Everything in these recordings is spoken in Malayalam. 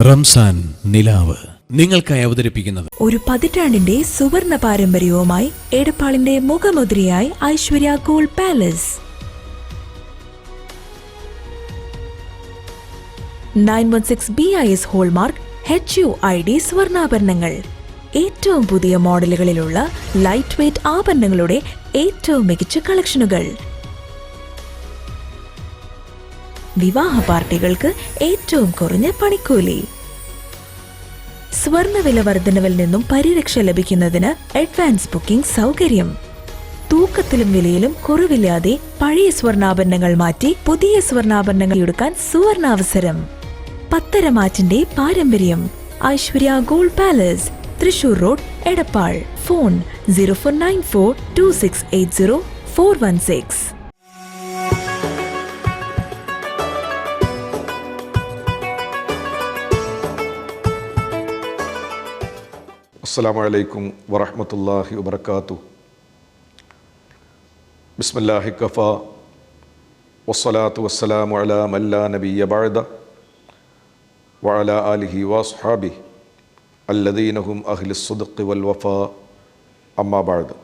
റംസാൻ നിലാവ് നിങ്ങൾക്കായി അവതരിപ്പിക്കുന്നത് ഒരു പതിറ്റാണ്ടിന്റെ സുവർണ പാരമ്പര്യവുമായി എടപ്പാളിന്റെ മുഖമുദ്രയായി Aishwarya gold palace. 916 BIS hallmark HUID സ്വർണ്ണാഭരണങ്ങൾ. ഏറ്റവും പുതിയ മോഡലുകളിലുള്ള ലൈറ്റ് വെയ്റ്റ് ആഭരണങ്ങളുടെ ഏറ്റവും മികച്ച കളക്ഷനുകൾ. വിവാഹ പാർട്ടികൾക്ക് ഏറ്റവും കുറഞ്ഞ പണിക്കൂലി. സ്വർണ്ണവില വർധനവിൽ നിന്നും പരിരക്ഷ ലഭിക്കുന്നതിന് അഡ്വാൻസ് ബുക്കിംഗ് സൗകര്യം. തൂക്കത്തിലും വിലയിലും കുറവില്ലാതെ പഴയ സ്വർണ്ണാഭരണങ്ങൾ മാറ്റി പുതിയ സ്വർണ്ണാഭരണങ്ങൾ എടുക്കാൻ സുവർണാവസരം. പത്തരമാറ്റിന്റെ പാരമ്പര്യം. Aishwarya gold palace, Thrissur road, Edappal. Phone 04942680 416. അസ്സലാമു അലൈക്കും വറഹ്മത്തുള്ളാഹി വബറകാതുഹു. ബിസ്മില്ലാഹി കഫാ വസ്സലാത്തു വസ്സലാമു അലാ മൻ ലാ നബിയ്യ ബഅദ വഅലാ ആലിഹി വഅസ്ഹാബിഹി അല്ലദീന ഹും അഹ്ലുസ് സിദ്ഖി വൽ വഫാ അമ്മാ ബഅദ്.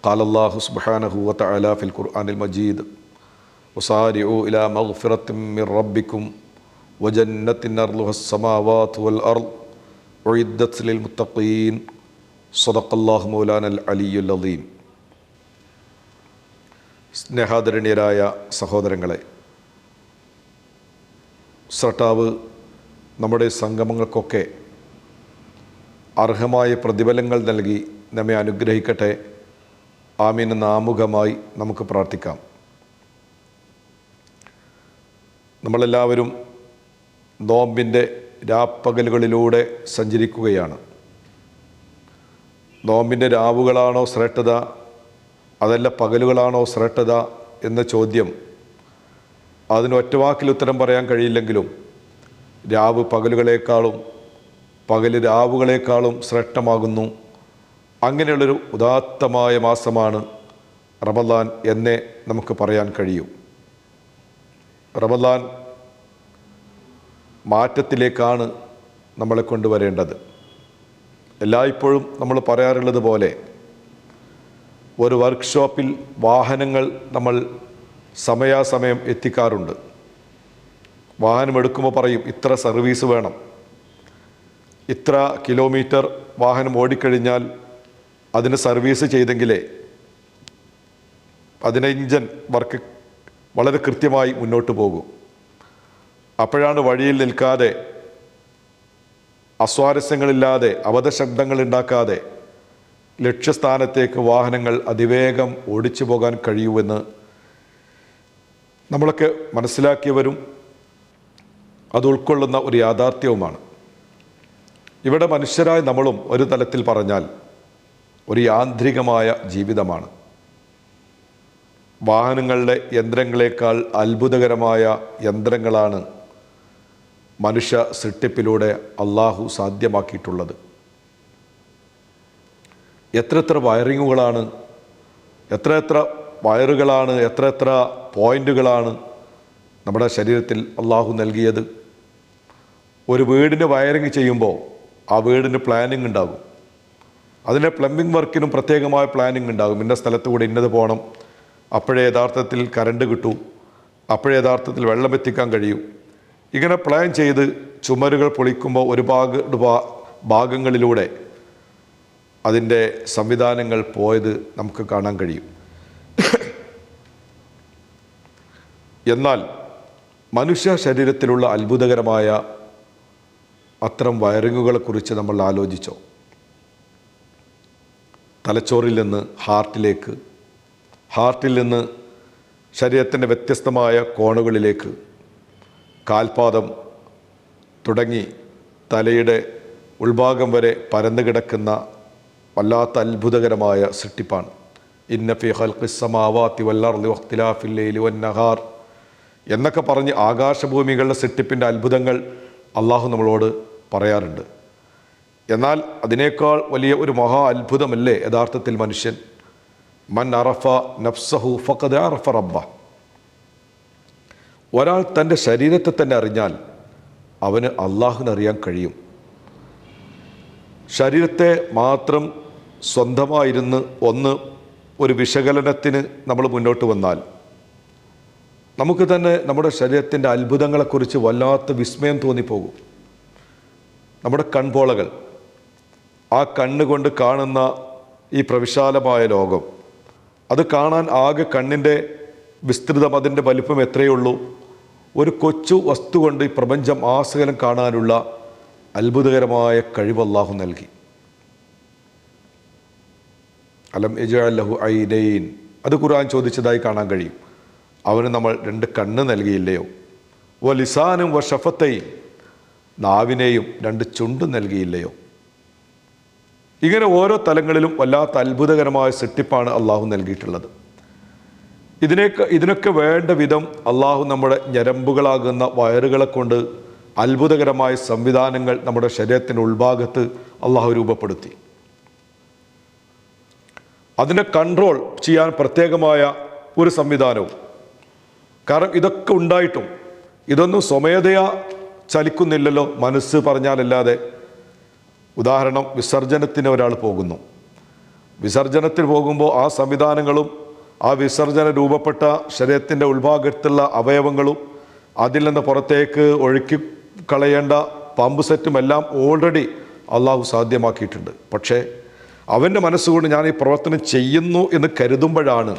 ഖാല അല്ലാഹു സുബ്ഹാനഹു വതആല ഫിൽ ഖുർആനിൽ മജീദ് വസാരിഉ ഇലാ മഗ്ഫിറത്തിൻ മിർ റബ്ബിക്കും വജന്നത്തിൻ അർളുഹസ് സമാവാതു വൽ അർള് ഉഇദ്ദത് ലിൽ മുത്തഖീൻ. സദഖല്ലാഹു മൗലാനൽ അലിയുൽ അദീം. സ്നേഹാദരണീയരായ സഹോദരങ്ങളെ, സ്രട്ടാവ് നമ്മുടെ സംഗമങ്ങൾക്കൊക്കെ അർഹമായ പ്രതിഫലങ്ങൾ നൽകി നമ്മെ അനുഗ്രഹിക്കട്ടെ. ആമീൻ എന്ന ആമുഖമായി നമുക്ക് പ്രാർത്ഥിക്കാം. നമ്മളെല്ലാവരും നോമ്പിൻ്റെ രാപ്പകലുകളിലൂടെ സഞ്ചരിക്കുകയാണ്. നോമ്പിൻ്റെ രാവുകളാണോ ശ്രേഷ്ഠത, അതല്ല പകലുകളാണോ ശ്രേഷ്ഠത എന്ന ചോദ്യം അതിന് ഒറ്റവാക്കിൽ ഉത്തരം പറയാൻ കഴിയില്ലെങ്കിലും രാവ് പകലുകളേക്കാളും പകല് രാവുകളേക്കാളും ശ്രേഷ്ഠമാകുന്നു. അങ്ങനെയുള്ളൊരു ഉദാത്തമായ മാസമാണ് റമദാൻ എന്നേ നമുക്ക് പറയാൻ കഴിയും. റമദാൻ മാറ്റത്തിലേക്കാണ് നമ്മളെ കൊണ്ടുവരേണ്ടത്. എല്ലായ്പ്പോഴും നമ്മൾ പറയാറുള്ളത് പോലെ ഒരു വർക്ക്ഷോപ്പിൽ വാഹനങ്ങൾ നമ്മൾ സമയാസമയം എത്തിക്കാറുണ്ട്. വാഹനം എടുക്കുമ്പോൾ പറയും ഇത്ര സർവീസ് വേണം, ഇത്ര കിലോമീറ്റർ വാഹനം ഓടിക്കഴിഞ്ഞാൽ അതിന് സർവീസ് ചെയ്തെങ്കിലേ അതിന് എഞ്ചിൻ വർക്ക് വളരെ കൃത്യമായി മുന്നോട്ട് പോകും. അപ്പോഴാണ് വഴിയിൽ നിൽക്കാതെ, അസ്വാരസ്യങ്ങളില്ലാതെ, അബദ്ധശബ്ദങ്ങൾ ഉണ്ടാക്കാതെ ലക്ഷ്യസ്ഥാനത്തേക്ക് വാഹനങ്ങൾ അതിവേഗം ഓടിച്ചു പോകാൻ കഴിയുമെന്ന് നമ്മളൊക്കെ മനസ്സിലാക്കിയവരും അത് ഉൾക്കൊള്ളുന്ന ഒരു യാഥാർത്ഥ്യവുമാണ്. ഇവിടെ മനുഷ്യരായ നമ്മളും ഒരു തലത്തിൽ പറഞ്ഞാൽ ഒരു യാന്ത്രികമായ ജീവിതമാണ്. വാഹനങ്ങളുടെ യന്ത്രങ്ങളെക്കാൾ അത്ഭുതകരമായ യന്ത്രങ്ങളാണ് മനുഷ്യ സൃഷ്ടിപ്പിലൂടെ അള്ളാഹു സാധ്യമാക്കിയിട്ടുള്ളത്. എത്ര വയറിങ്ങുകളാണ്, എത്ര വയറുകളാണ്, എത്ര പോയിൻ്റുകളാണ് നമ്മുടെ ശരീരത്തിൽ അള്ളാഹു നൽകിയത്. ഒരു വീടിന് വയറിങ് ചെയ്യുമ്പോൾ ആ വീടിന് പ്ലാനിങ് ഉണ്ടാകും. അതിൻ്റെ പ്ലംബിംഗ് വർക്കിനും പ്രത്യേകമായ പ്ലാനിങ് ഉണ്ടാകും. ഇന്ന സ്ഥലത്ത് കൂടി ഇന്നത് പോകണം, അപ്പോഴേ യഥാർത്ഥത്തിൽ കറണ്ട് കിട്ടൂ, അപ്പോഴേ യഥാർത്ഥത്തിൽ വെള്ളം എത്തിക്കാൻ കഴിയൂ. ഇങ്ങനെ പ്ലാൻ ചെയ്ത് ചുമരുകൾ പൊളിക്കുമ്പോൾ ഒരു ഭാഗങ്ങളിലൂടെ അതിൻ്റെ സംവിധാനങ്ങൾ പോയത് നമുക്ക് കാണാൻ കഴിയും. എന്നാൽ മനുഷ്യ ശരീരത്തിലുള്ള അത്ഭുതകരമായ അത്തരം വയറിങ്ങുകളെക്കുറിച്ച് നമ്മൾ ആലോചിച്ചോ? തലച്ചോറിൽ നിന്ന് ഹാർട്ടിലേക്ക്, ഹാർട്ടിൽ നിന്ന് ശരീരത്തിൻ്റെ വ്യത്യസ്തമായ കോണുകളിലേക്ക്, കാൽപാദം തുടങ്ങി തലയുടെ ഉൾഭാഗം വരെ പരന്നു കിടക്കുന്ന വല്ലാത്ത അത്ഭുതകരമായ സൃഷ്ടിപ്പാണ്. ഇന്ന ഫീ ഖൽഖിസ് സമാവാതി വൽ അർളി വഖ്തിലാഫിൽ ലൈലി വൻ നഹാർ എന്നൊക്കെ പറഞ്ഞ് ആകാശഭൂമികളുടെ സൃഷ്ടിപ്പിൻ്റെ അത്ഭുതങ്ങൾ അള്ളാഹു നമ്മളോട് പറയാറുണ്ട്. എന്നാൽ അതിനേക്കാൾ വലിയ ഒരു മഹാ അത്ഭുതമല്ലേ യഥാർത്ഥത്തിൽ മനുഷ്യൻ? മൻ അറഫ നഫ്സഹു ഫഖദ് അറഫ റബ്ബ. ഒരാൾ തൻ്റെ ശരീരത്തെ തന്നെ അറിഞ്ഞാൽ അവന് അള്ളാഹുവിനറിയാൻ കഴിയും. ശരീരത്തെ മാത്രം സ്വന്തമായിരുന്ന് ഒരു വിശകലനത്തിന് നമ്മൾ മുന്നോട്ട് വന്നാൽ നമുക്ക് തന്നെ നമ്മുടെ ശരീരത്തിൻ്റെ അത്ഭുതങ്ങളെക്കുറിച്ച് വല്ലാത്ത വിസ്മയം തോന്നിപ്പോകും. നമ്മുടെ കൺപോളകൾ, ആ കണ്ണുകൊണ്ട് കാണുന്ന ഈ പ്രവിശാലമായ ലോകം, അത് കാണാൻ ആകെ കണ്ണിൻ്റെ വിസ്തൃതം, അതിൻ്റെ വലിപ്പം എത്രയേ ഉള്ളൂ. ഒരു കൊച്ചു വസ്തു കൊണ്ട് ഈ പ്രപഞ്ചം ആസകലം കാണാനുള്ള അത്ഭുതകരമായ കഴിവ് അല്ലാഹു നൽകി. അലം യജ്അൽ ലഹു ഐനൈൻ, അത് ഖുർആൻ ചോദിച്ചതായി കാണാൻ കഴിയും. അവന് നമ്മൾ 2 കണ്ണ് നൽകിയില്ലയോ? വലിസാനും വഷഫത്തൈൻ, നാവിനെയും 2 ചുണ്ട് നൽകിയില്ലയോ? ഇങ്ങനെ ഓരോ തലങ്ങളിലും വല്ലാത്ത അത്ഭുതകരമായ സൃഷ്ടിപ്പാണ് അള്ളാഹു നൽകിയിട്ടുള്ളത്. ഇതിനൊക്കെ വേണ്ട വിധം അള്ളാഹു നമ്മുടെ ഞരമ്പുകളാകുന്ന വയറുകളെ കൊണ്ട് അത്ഭുതകരമായ സംവിധാനങ്ങൾ നമ്മുടെ ശരീരത്തിൻ്റെ ഉൾഭാഗത്ത് അള്ളാഹു രൂപപ്പെടുത്തി. അതിനെ കൺട്രോൾ ചെയ്യാൻ പ്രത്യേകമായ ഒരു സംവിധാനവും. കാരണം ഇതൊക്കെ ഉണ്ടായിട്ടും ഇതൊന്നും സ്വമേധയാ ചലിക്കുന്നില്ലല്ലോ, മനസ്സ് പറഞ്ഞാലല്ലാതെ. ഉദാഹരണം, വിസർജനത്തിന് ഒരാൾ പോകുന്നു. വിസർജനത്തിന് പോകുമ്പോൾ ആ സംവിധാനങ്ങളും ആ വിസർജന രൂപപ്പെട്ട ശരീരത്തിൻ്റെ ഉൾഭാഗത്തുള്ള അവയവങ്ങളും അതിൽ നിന്ന് പുറത്തേക്ക് ഒഴുക്കി കളയേണ്ട പമ്പ് സെറ്റും എല്ലാം ഓൾറെഡി അള്ളാഹു സാധ്യമാക്കിയിട്ടുണ്ട്. പക്ഷേ അവൻ്റെ മനസ്സുകൊണ്ട് ഞാൻ ഈ പ്രവർത്തനം ചെയ്യുന്നു എന്ന് കരുതുമ്പോഴാണ്,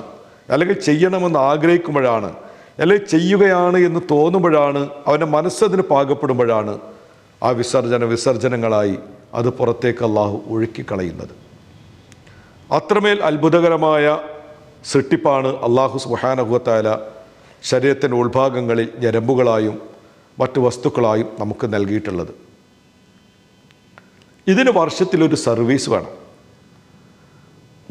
അല്ലെങ്കിൽ ചെയ്യണമെന്ന് ആഗ്രഹിക്കുമ്പോഴാണ്, അല്ലെങ്കിൽ ചെയ്യുകയാണ് എന്ന് തോന്നുമ്പോഴാണ്, അവൻ്റെ മനസ്സതിന് പാകപ്പെടുമ്പോഴാണ് ആ വിസർജനങ്ങളായി അത് പുറത്തേക്ക് അള്ളാഹു ഒഴുക്കിക്കളയുന്നത്. അത്രമേൽ അത്ഭുതകരമായ സൃഷ്ടിപ്പാണ് അള്ളാഹു സുബ്ഹാനഹു വ തആല ശരീരത്തിൻ്റെ ഉൾഭാഗങ്ങളിൽ ഞരമ്പുകളായും മറ്റു വസ്തുക്കളായും നമുക്ക് നൽകിയിട്ടുള്ളത്. ഇതിന് വർഷത്തിലൊരു സർവീസ് വേണം.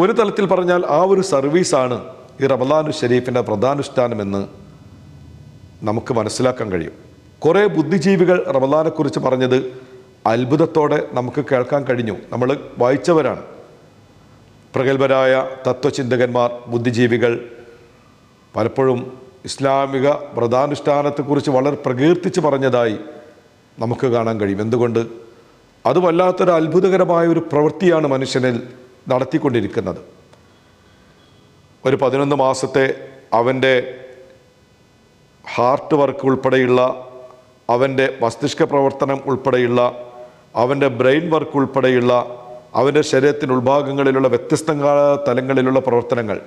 ഒരു തലത്തിൽ പറഞ്ഞാൽ ആ ഒരു സർവീസാണ് ഈ റമദാനു ശരീഫിൻ്റെ പ്രധാനുഷ്ഠാനമെന്ന് നമുക്ക് മനസ്സിലാക്കാൻ കഴിയും. കുറേ ബുദ്ധിജീവികൾ റമദാനെക്കുറിച്ച് പറഞ്ഞത് അത്ഭുതത്തോടെ നമുക്ക് കേൾക്കാൻ കഴിഞ്ഞു. നമ്മൾ വായിച്ചവരാണ്. പ്രഗത്ഭരായ തത്വചിന്തകന്മാർ, ബുദ്ധിജീവികൾ പലപ്പോഴും ഇസ്ലാമിക വ്രതാനുഷ്ഠാനത്തെക്കുറിച്ച് വളരെ പ്രകീർത്തിച്ച് പറഞ്ഞതായി നമുക്ക് കാണാൻ കഴിയും. എന്തുകൊണ്ട്? അത് വല്ലാത്തൊരു അത്ഭുതകരമായ ഒരു പ്രവൃത്തിയാണ് മനുഷ്യനിൽ നടത്തിക്കൊണ്ടിരിക്കുന്നത്. ഒരു 11 മാസത്തെ അവൻ്റെ ഹാർട്ട് വർക്ക് ഉൾപ്പെടെയുള്ള, അവൻ്റെ മസ്തിഷ്ക പ്രവർത്തനം ഉൾപ്പെടെയുള്ള, അവൻ്റെ ബ്രെയിൻ വർക്ക് ഉൾപ്പെടെയുള്ള, അവൻ്റെ ശരീരത്തിൻ്റെ ഉൾഭാഗങ്ങളിലുള്ള വ്യത്യസ്ത തലങ്ങളിലുള്ള പ്രവർത്തനങ്ങൾ,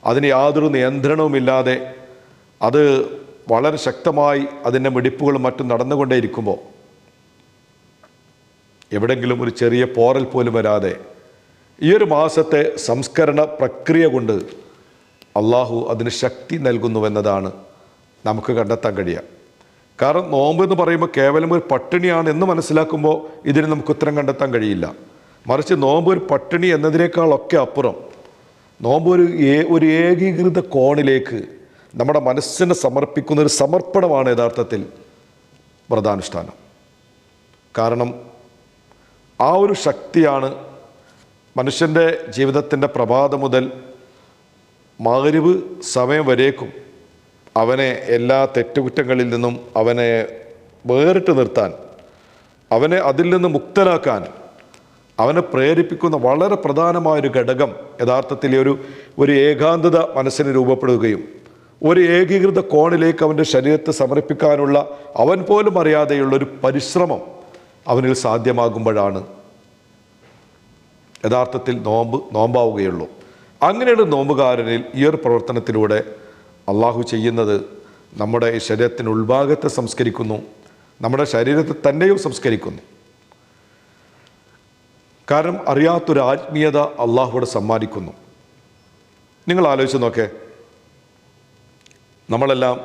അതിന് യാതൊരു നിയന്ത്രണവുമില്ലാതെ അത് വളരെ ശക്തമായി അതിൻ്റെ മിടിപ്പുകളും മറ്റും നടന്നുകൊണ്ടേയിരിക്കുമ്പോൾ എവിടെയെങ്കിലും ഒരു ചെറിയ പോറൽ പോലും വരാതെ ഈ ഒരു മാസത്തെ സംസ്കരണ പ്രക്രിയ കൊണ്ട് അള്ളാഹു അതിന് ശക്തി നൽകുന്നുവെന്നതാണ് നമുക്ക് കണ്ടെത്താൻ കഴിയുക. കാരണം നോമ്പ് എന്ന് പറയുമ്പോൾ കേവലം ഒരു പട്ടിണിയാണ് എന്ന് മനസ്സിലാക്കുമ്പോൾ ഇതിന് നമുക്ക് ഉത്തരം കണ്ടെത്താൻ കഴിയില്ല. മറിച്ച് നോമ്പ് ഒരു പട്ടിണി എന്നതിനേക്കാളൊക്കെ അപ്പുറം നോമ്പ് ഒരു ഏകീകൃത കോണിലേക്ക് നമ്മുടെ മനസ്സിനെ സമർപ്പിക്കുന്ന ഒരു സമർപ്പണമാണ് യഥാർത്ഥത്തിൽ വ്രതാനുഷ്ഠാനം. കാരണം ആ ഒരു ശക്തിയാണ് മനുഷ്യൻ്റെ ജീവിതത്തിൻ്റെ പ്രഭാതം മുതൽ മഗ്‌രിബ് സമയം വരേക്കും അവനെ എല്ലാ തെറ്റുകുറ്റങ്ങളിൽ നിന്നും അവനെ വേറിട്ട് നിർത്താൻ, അവനെ അതിൽ നിന്ന് മുക്തനാക്കാൻ അവനെ പ്രേരിപ്പിക്കുന്ന വളരെ പ്രധാനമായൊരു ഘടകം യഥാർത്ഥത്തിൽ ഒരു ഏകാന്തത മനസ്സിന് രൂപപ്പെടുകയും ഒരു ഏകീകൃത കോണിലേക്ക് അവൻ്റെ ശരീരത്തെ സമർപ്പിക്കാനുള്ള അവൻ പോലും അറിയാതെയുള്ളൊരു പരിശ്രമം അവനിൽ സാധ്യമാകുമ്പോഴാണ് യഥാർത്ഥത്തിൽ നോമ്പാവുകയുള്ളൂ. അങ്ങനെയുള്ള നോമ്പുകാരനിൽ ഈ ഒരു പ്രവർത്തനത്തിലൂടെ അള്ളാഹു ചെയ്യുന്നത് നമ്മുടെ ഈ ശരീരത്തിൻ്റെ ഉൾഭാഗത്തെ സംസ്കരിക്കുന്നു, നമ്മുടെ ശരീരത്തെ തന്നെയും സംസ്കരിക്കുന്നു. കാരണം അറിയാത്തൊരു ആത്മീയത അള്ളാഹുവിടെ സമ്മാനിക്കുന്നു. നിങ്ങൾ ആലോചിച്ച് നോക്കേ, നമ്മളെല്ലാം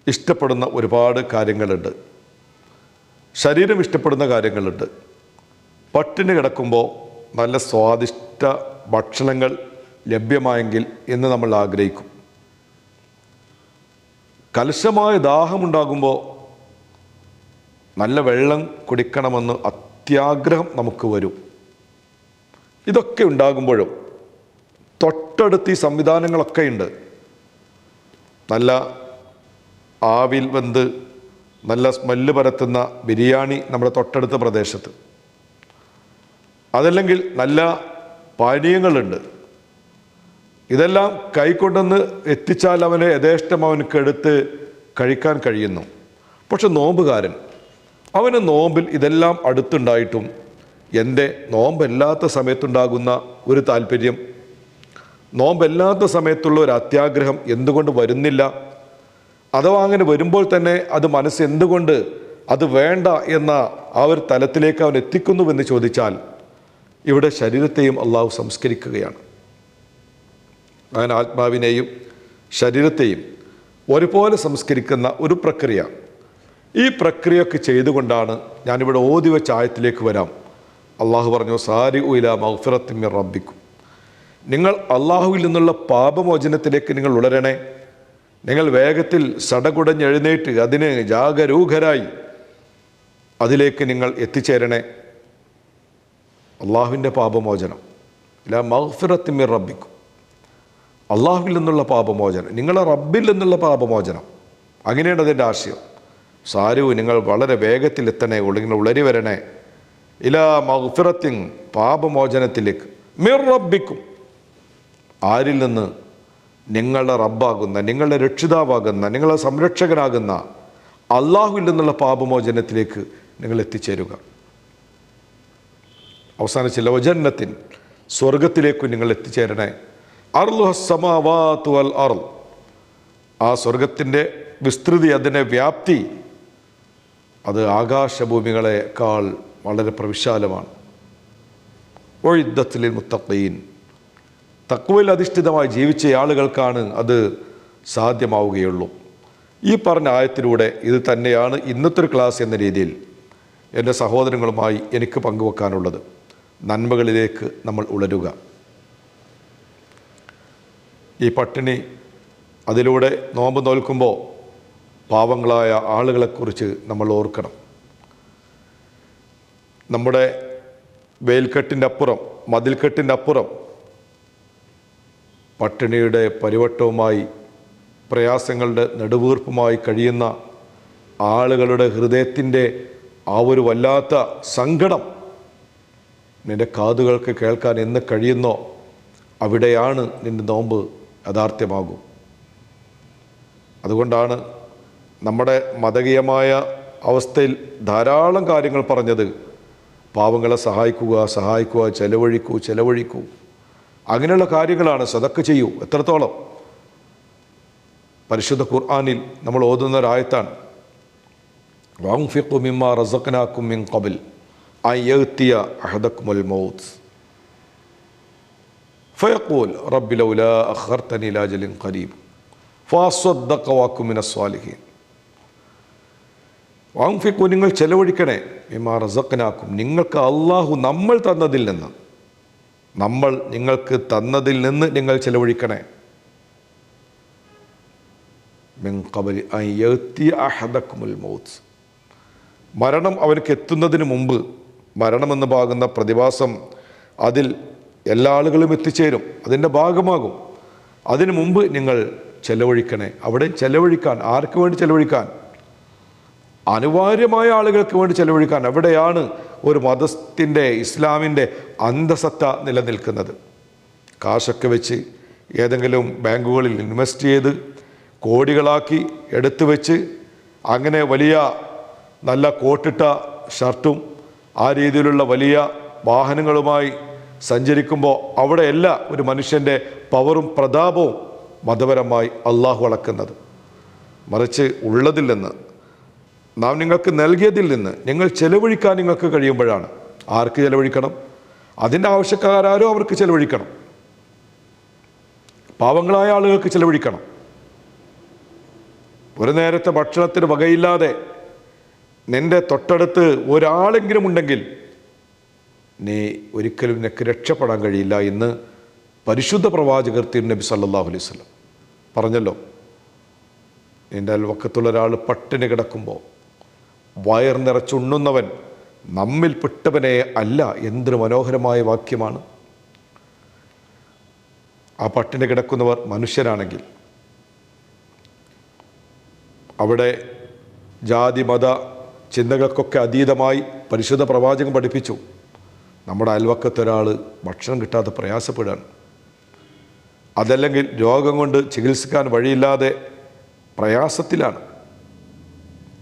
ഇഷ്ടപ്പെടുന്ന ഒരുപാട് കാര്യങ്ങളുണ്ട്, ശരീരം ഇഷ്ടപ്പെടുന്ന കാര്യങ്ങളുണ്ട്. പട്ടിണി കിടക്കുമ്പോൾ നല്ല സ്വാദിഷ്ട ഭക്ഷണങ്ങൾ ലഭ്യമായെങ്കിൽ എന്ന് നമ്മൾ ആഗ്രഹിക്കും. കലുഷമായ ദാഹമുണ്ടാകുമ്പോൾ നല്ല വെള്ളം കുടിക്കണമെന്ന് അത്യാഗ്രഹം നമുക്ക് വരും. ഇതൊക്കെ ഉണ്ടാകുമ്പോഴും തൊട്ടടുത്ത് ഈ സംവിധാനങ്ങളൊക്കെ ഉണ്ട്. നല്ല ആവിൽ വെന്ത് നല്ല സ്മെല്ല് പരത്തുന്ന ബിരിയാണി നമ്മുടെ തൊട്ടടുത്ത പ്രദേശത്ത്, അതല്ലെങ്കിൽ നല്ല പാനീയങ്ങളുണ്ട്. ഇതെല്ലാം കൈക്കൊണ്ടെന്ന് എത്തിച്ചാൽ അവന് യഥേഷ്ടം അവനക്ക് എടുത്ത് കഴിക്കാൻ കഴിയുന്നു. പക്ഷെ നോമ്പുകാരൻ, അവന് നോമ്പിൽ ഇതെല്ലാം അടുത്തുണ്ടായിട്ടും എൻ്റെ നോമ്പല്ലാത്ത സമയത്തുണ്ടാകുന്ന ഒരു താല്പര്യം, നോമ്പല്ലാത്ത സമയത്തുള്ള ഒരു അത്യാഗ്രഹം എന്തുകൊണ്ട് വരുന്നില്ല? അഥവാ അങ്ങനെ വരുമ്പോൾ തന്നെ അത് മനസ്സ് എന്തുകൊണ്ട് അത് വേണ്ട എന്ന ആ ഒരു തലത്തിലേക്ക് അവൻ എത്തിക്കുന്നുവെന്ന് ചോദിച്ചാൽ, ഇവിടെ ശരീരത്തെയും അള്ളാഹു സംസ്കരിക്കുകയാണ്. അങ്ങനെ ആത്മാവിനെയും ശരീരത്തെയും ഒരുപോലെ സംസ്കരിക്കുന്ന ഒരു പ്രക്രിയ. ഈ പ്രക്രിയയൊക്കെ ചെയ്തുകൊണ്ടാണ് ഞാനിവിടെ ഓതി വെച്ച ആയത്തിലേക്ക് വരാം. അള്ളാഹു പറഞ്ഞു, സാരി ഉല മഗ്ഫിറത്തിൻ മിർ റബ്ബിക്കും, നിങ്ങൾ അള്ളാഹുവിൽ നിന്നുള്ള പാപമോചനത്തിലേക്ക് നിങ്ങൾ ഉളരണേ. നിങ്ങൾ വേഗത്തിൽ സടകുടഞ്ഞെഴുന്നേറ്റ് അതിന് ജാഗരൂകരായി അതിലേക്ക് നിങ്ങൾ എത്തിച്ചേരണേ. അള്ളാഹുവിൻ്റെ പാപമോചനം, ഇല്ല മഗ്ഫിറത്തിൻ മിർ റബ്ബിക്കും, അള്ളാഹുവിൽ നിന്നുള്ള പാപമോചനം, നിങ്ങളെ റബ്ബിൽ നിന്നുള്ള പാപമോചനം. അങ്ങനെയാണ് അതിൻ്റെ ആശയം. സാരു, നിങ്ങൾ വളരെ വേഗത്തിൽ എത്തണേ, നിങ്ങൾ ഉളരി വരണേ. ഇലാ മഗ്ഫിറത്തിൻ, പാപമോചനത്തിലേക്ക്, മിർ റബ്ബിക്കും, ആരിൽ നിന്ന്? നിങ്ങളുടെ റബ്ബാകുന്ന, നിങ്ങളുടെ രക്ഷിതാവാകുന്ന, നിങ്ങളുടെ സംരക്ഷകനാകുന്ന അള്ളാഹുവിൽ നിന്നുള്ള പാപമോചനത്തിലേക്ക് നിങ്ങൾ എത്തിച്ചേരുക. അവസാനിച്ചില്ല, വജന്നത്തിൻ, സ്വർഗത്തിലേക്ക് നിങ്ങൾ എത്തിച്ചേരണേ. അർളുഹ സമാവാതു വൽ അർള്, ആ സ്വർഗത്തിൻ്റെ വിസ്തൃതി, അതിൻ്റെ വ്യാപ്തി, അത് ആകാശഭൂമികളെക്കാൾ വളരെ പ്രവിശാലമാണ്. ഉഇദ്ദത്ത് ലിൽ മുത്തഖീൻ, തഖ്വയിൽ അധിഷ്ഠിതമായി ജീവിച്ച ആളുകൾക്കാണ് അത് സാധ്യമാവുകയുള്ളൂ. ഈ പറഞ്ഞ ആയത്തിലൂടെ ഇത് തന്നെയാണ് ഇന്നത്തെ ഒരു ക്ലാസ് എന്ന രീതിയിൽ എൻ്റെ സഹോദരങ്ങളുമായി എനിക്ക് പങ്കുവെക്കാനുള്ളത്. നന്മകളിലേക്ക് നമ്മൾ ഉളരുക. ഈ പട്ടിണി, അതിലൂടെ നോമ്പ് നോൽക്കുമ്പോൾ പാവങ്ങളായ ആളുകളെക്കുറിച്ച് നമ്മൾ ഓർക്കണം. നമ്മുടെ വേൽക്കെട്ടിൻ്റെ അപ്പുറം, മതിൽക്കെട്ടിൻ്റെ അപ്പുറം പട്ടിണിയുടെ പരിവട്ടവുമായി, പ്രയാസങ്ങളുടെ നെടുവീർപ്പുമായി കഴിയുന്ന ആളുകളുടെ ഹൃദയത്തിൻ്റെ ആ ഒരു വല്ലാത്ത സങ്കടം നിൻ്റെ കാതുകൾക്ക് കേൾക്കാൻ എന്ന് കഴിയുന്നോ, അവിടെയാണ് നിൻ്റെ നോമ്പ് യാഥാർത്ഥ്യമാകും. അതുകൊണ്ടാണ് നമ്മുടെ മതകീയമായ അവസ്ഥയിൽ ധാരാളം കാര്യങ്ങൾ പറഞ്ഞത്. പാവങ്ങളെ സഹായിക്കുക, ചെലവഴിക്കൂ. അങ്ങനെയുള്ള കാര്യങ്ങളാണ്. സദക്ക ചെയ്യൂ. എത്രത്തോളം? പരിശുദ്ധ ഖുർആനിൽ നമ്മൾ ഓതുന്ന ഒരായത്താണ്, വഅൻഫിഖു മിമ്മാ റസഖ്നാകും മിൻ ഖബൽ അൻ യഅ്തിയ അഹദകുമുൽ മൗത്ത് ഫയഖൂൽ റബ്ബി ലൗലാ അഖർതനി ഇലാ അജലിൻ ഖരീബ് ഫഅസ്വദ്ദഖ വഅകും മിനസ് സ്വാലിഹീൻ. വഅൻഫിഖു, നിങ്ങൾ ചെലവഴിക്കണേ, മിമ്മാ റസഖ്നാകും, നിങ്ങൾക്ക് അള്ളാഹു നമ്മൾ തന്നതിൽ നിന്ന്, നമ്മൾ നിങ്ങൾക്ക് തന്നതിൽ നിന്ന് നിങ്ങൾ ചെലവഴിക്കണേ. മിൻ ഖബലി അൻ യഅ്തിയ അഹദകുമുൽ മൗത്ത്, മരണം അവനക്ക് എത്തുന്നതിന് മുമ്പ്, മരണമെന്ന് പാകുന്ന പ്രതിഭാസം അതിൽ എല്ലാ ആളുകളും എത്തിച്ചേരും, അതിൻ്റെ ഭാഗമാകും. അതിനു മുമ്പ് നിങ്ങൾ ചെലവഴിക്കണേ. അവിടെ ചെലവഴിക്കാൻ, ആർക്ക് വേണ്ടി ചെലവഴിക്കാൻ? അനിവാര്യമായ ആളുകൾക്ക് വേണ്ടി ചെലവഴിക്കാൻ. അവിടെയാണ് ഒരു മതത്തിൻ്റെ, ഇസ്ലാമിൻ്റെ അന്തസത്ത നിലനിൽക്കുന്നത്. കാശൊക്കെ വെച്ച് ഏതെങ്കിലും ബാങ്കുകളിൽ ഇൻവെസ്റ്റ് ചെയ്ത് കോടികളാക്കി എടുത്തു വെച്ച് അങ്ങനെ വലിയ നല്ല കോട്ടിട്ട ഷർട്ടും ആ രീതിയിലുള്ള വലിയ വാഹനങ്ങളുമായി സഞ്ചരിക്കുമ്പോൾ അവിടെയല്ല ഒരു മനുഷ്യൻ്റെ പവറും പ്രതാപവും മതപരമായി അള്ളാഹു അളക്കുന്നത്. മറിച്ച് ഉള്ളതിൽ നിന്ന്, നാം നിങ്ങൾക്ക് നൽകിയതിൽ നിന്ന് നിങ്ങൾ ചെലവഴിക്കാൻ നിങ്ങൾക്ക് കഴിയുമ്പോഴാണ്. ആർക്ക് ചെലവഴിക്കണം? അതിൻ്റെ ആവശ്യക്കാരാരോ അവർക്ക് ചെലവഴിക്കണം. പാവങ്ങളായ ആളുകൾക്ക് ചെലവഴിക്കണം. ഒരു നേരത്തെ ഭക്ഷണത്തിന് വകയില്ലാതെ നിൻ്റെ തൊട്ടടുത്ത് ഒരാളെങ്കിലും ഉണ്ടെങ്കിൽ നീ ഒരിക്കലും നിനക്ക് രക്ഷപ്പെടാൻ കഴിയില്ല എന്ന് പരിശുദ്ധ പ്രവാചകർ തിരുനബി സല്ലല്ലാഹു അലൈഹി വസല്ലം പറഞ്ഞല്ലോ. നിൻ്റെ അയൽവക്കത്തുള്ള ഒരാൾ പട്ടിണി കിടക്കുമ്പോൾ വയർ നിറച്ചുണ്ണുന്നവൻ നമ്മിൽപ്പെട്ടവനെ അല്ല. എന്തൊരു മനോഹരമായ വാക്യമാണ്. ആ പട്ടിണി കിടക്കുന്നവർ മനുഷ്യരാണെങ്കിൽ അവിടെ ജാതി മത ചിന്തകൾക്കൊക്കെ അതീതമായി പരിശുദ്ധ പ്രവാചകൻ പഠിപ്പിച്ചു. നമ്മുടെ അയൽവക്കത്തൊരാൾ ഭക്ഷണം കിട്ടാതെ പ്രയാസപ്പെടുകയാണ്, അതല്ലെങ്കിൽ രോഗം കൊണ്ട് ചികിത്സിക്കാൻ വഴിയില്ലാതെ പ്രയാസത്തിലാണ്.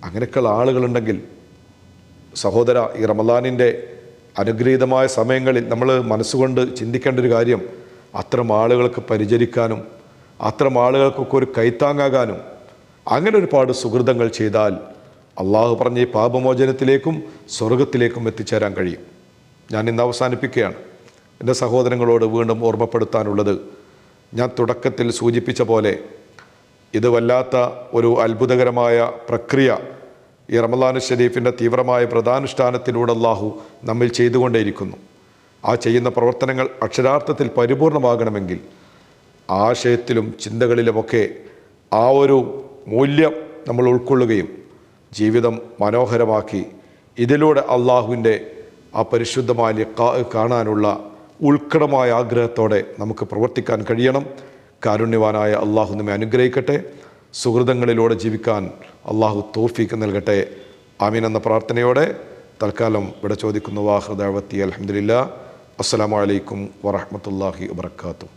അങ്ങനെയൊക്കെയുള്ള ആളുകളുണ്ടെങ്കിൽ സഹോദര, ഈ റമദാനിൻ്റെ അനുഗ്രഹീതമായ സമയങ്ങളിൽ നമ്മൾ മനസ്സുകൊണ്ട് ചിന്തിക്കേണ്ട ഒരു കാര്യം, അത്തരം ആളുകൾക്ക് പരിചരിക്കാനും അത്തരം ആളുകൾക്കൊക്കെ ഒരു കൈത്താങ്ങാകാനും അങ്ങനെ ഒരുപാട് സുഹൃതങ്ങൾ ചെയ്താൽ അള്ളാഹു പറഞ്ഞ ഈ പാപമോചനത്തിലേക്കും സ്വർഗത്തിലേക്കും എത്തിച്ചേരാൻ കഴിയും. ഞാൻ ഇന്ന് അവസാനിപ്പിക്കുകയാണ്. എൻ്റെ സഹോദരങ്ങളോട് വീണ്ടും ഓർമ്മപ്പെടുത്താനുള്ളത്, ഞാൻ തുടക്കത്തിൽ സൂചിപ്പിച്ച പോലെ ഇത് വല്ലാത്ത ഒരു അത്ഭുതകരമായ പ്രക്രിയ ഈ റമദാൻ ഷരീഫിൻ്റെ തീവ്രമായ വ്രതാനുഷ്ഠാനത്തിലൂടെ അള്ളാഹു നമ്മിൽ ചെയ്തുകൊണ്ടേയിരിക്കുന്നു. ആ ചെയ്യുന്ന പ്രവർത്തനങ്ങൾ അക്ഷരാർത്ഥത്തിൽ പരിപൂർണമാകണമെങ്കിൽ ആശയത്തിലും ചിന്തകളിലുമൊക്കെ ആ ഒരു മൂല്യം നമ്മൾ ഉൾക്കൊള്ളുകയും ജീവിതം മനോഹരമാക്കി ഇതിലൂടെ അള്ളാഹുവിൻ്റെ ആ പരിശുദ്ധമായ ലിഖാ കാണാനുള്ള ഉത്കടമായ ആഗ്രഹത്തോടെ നമുക്ക് പ്രവർത്തിക്കാൻ കഴിയണം. കാരുണ്യവാനായ അള്ളാഹു നമ്മെ അനുഗ്രഹിക്കട്ടെ. സുഹൃതങ്ങളിലൂടെ ജീവിക്കാൻ അള്ളാഹു തൗഫീക്ക് നൽകട്ടെ. ആമീൻ എന്ന പ്രാർത്ഥനയോടെ തൽക്കാലം ഇവിടെ ചോദിക്കുന്നു. വാഹൃദാവത്തി അൽഹംദുലില്ലാ. അസ്സലാമു അലൈക്കും വറഹ്മത്തുള്ളാഹി വബറകാതുഹു.